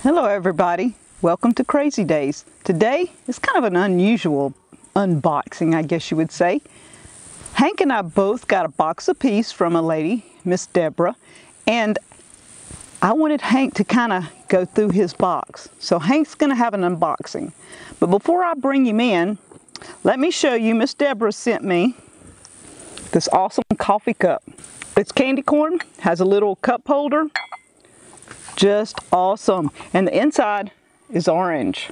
Hello everybody, welcome to Crazy Days. Today is kind of an unusual unboxing, I guess you would say. Hank and I both got a box apiece from a lady, Miss Debra, and I wanted Hank to kind of go through his box. So Hank's going to have an unboxing. But before I bring him in, let me show you, Miss Debra sent me this awesome coffee cup. It's candy corn, has a little cup holder. Just awesome. And the inside is orange.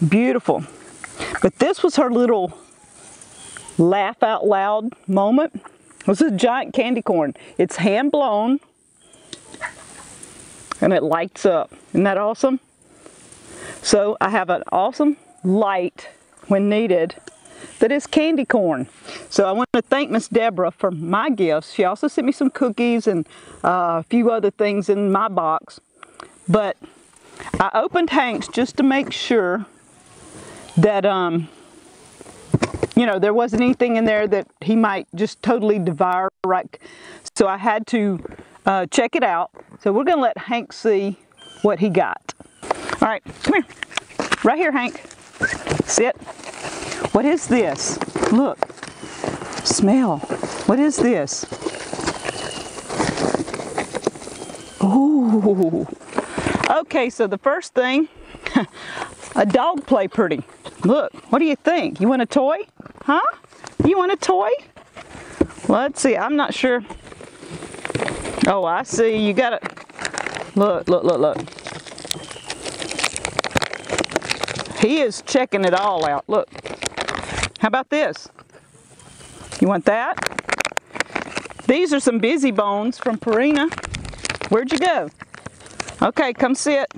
Beautiful. But this was her little laugh out loud moment. This is a giant candy corn. It's hand blown and it lights up. Isn't that awesome? So I have an awesome light when needed that is candy corn. So I want to thank Miss Debra for my gifts. She also sent me some cookies and a few other things in my box. But I opened Hank's just to make sure that, you know, there wasn't anything in there that he might just totally devour. Right? So I had to check it out. So we're going to let Hank see what he got. All right, come here. Right here, Hank. Sit. What is this? Look. Smell. What is this? Ooh. Okay, so the first thing, a dog play pretty. Look, what do you think? You want a toy? Huh? You want a toy? Let's see, I'm not sure. Oh, I see. You got it. Look, look, look, look. He is checking it all out. Look. How about this? You want that? These are some busy bones from Purina. Where'd you go? Okay, come sit.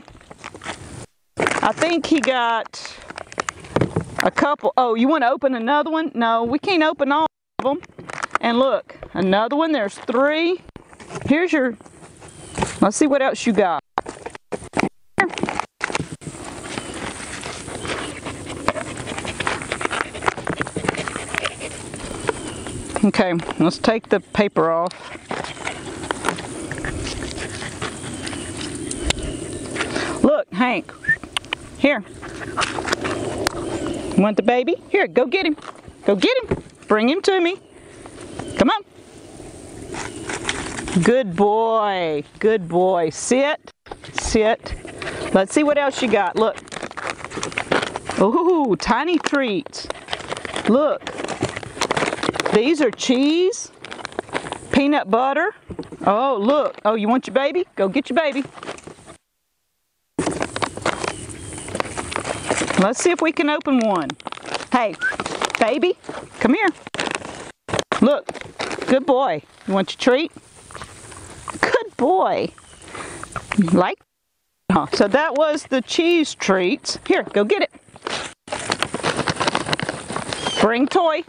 I think he got a couple. Oh, you want to open another one? No, we can't open all of them. And look, another one. There's 3. Here's your, let's see what else you got. Okay, let's take the paper off. Look, Hank, here. You want the baby? Here, go get him. Go get him. Bring him to me. Come on. Good boy. Good boy. Sit. Sit. Let's see what else you got. Look. Ooh, tiny treats. Look. These are cheese, peanut butter. Oh, look. Oh, you want your baby? Go get your baby. Let's see if we can open one. Hey, baby, come here. Look, good boy. You want your treat? Good boy. You like it? Huh. So that was the cheese treats. Here, go get it. Bring toy.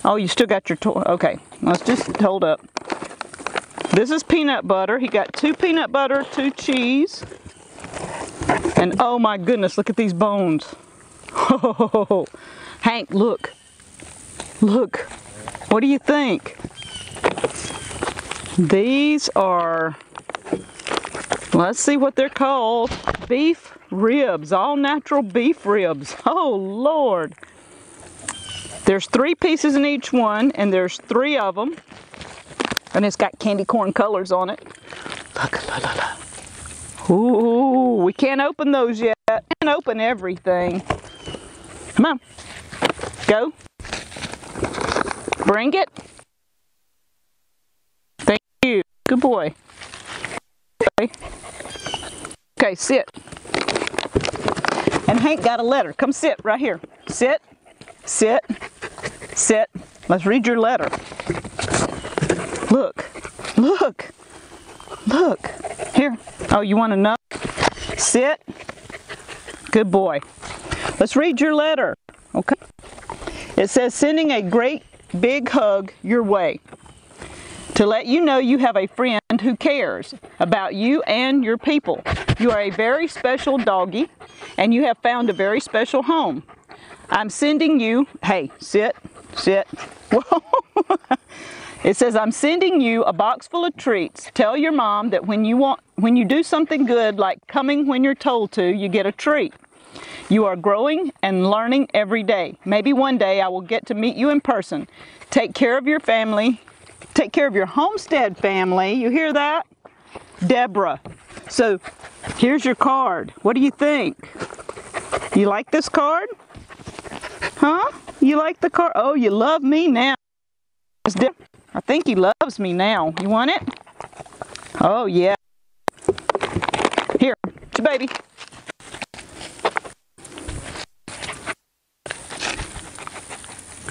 Oh, you still got your toy. Okay, let's just hold up. This is peanut butter. He got 2 peanut butter, 2 cheese. And oh my goodness, look at these bones. Oh, Hank, look. Look. What do you think? These are, let's see what they're called. Beef ribs, all natural beef ribs. Oh, Lord. There's 3 pieces in each one, and there's 3 of them. And it's got candy corn colors on it. Look, look, look, look. Ooh, we can't open those yet. We can't open everything. Come on. Go. Bring it. Thank you. Good boy. Okay. Okay, sit. And Hank got a letter. Come sit right here. Sit. Sit. Sit. Let's read your letter. Look. Look. Look. Here. Oh, you want to know? Sit. Good boy. Let's read your letter. Okay. It says, sending a great big hug your way to let you know you have a friend who cares about you and your people. You are a very special doggy, and you have found a very special home. I'm sending you, hey, sit, sit. Whoa. It says, I'm sending you a box full of treats. Tell your mom that when you do something good, like coming when you're told to, you get a treat. You are growing and learning every day. Maybe one day I will get to meet you in person. Take care of your family. Take care of your homestead family. You hear that? Debra. So here's your card. What do you think? You like this card? Huh? You like the card? Oh, you love me now. I think he loves me now. You want it? Oh, yeah. Here, baby.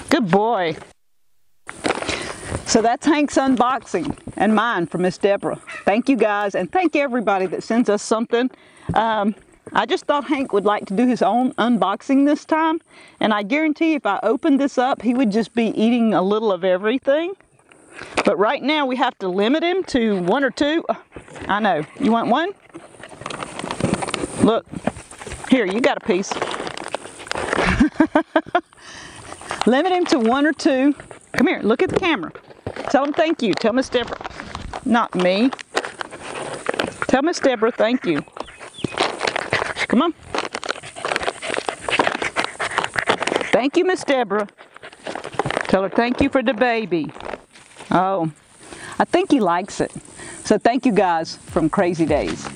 Good boy. So that's Hank's unboxing and mine for Miss Debra. Thank you guys, and thank everybody that sends us something. I just thought Hank would like to do his own unboxing this time, and I guarantee if I opened this up, he would just be eating a little of everything. But right now we have to limit him to 1 or 2. I know. You want one? Look. Here, you got a piece. Limit him to 1 or 2. Come here, look at the camera. Tell him thank you. Tell Miss Debra. Not me. Tell Miss Debra thank you. Come on. Thank you, Miss Debra. Tell her thank you for the baby. Oh, I think he likes it. So thank you guys from Crazy Days.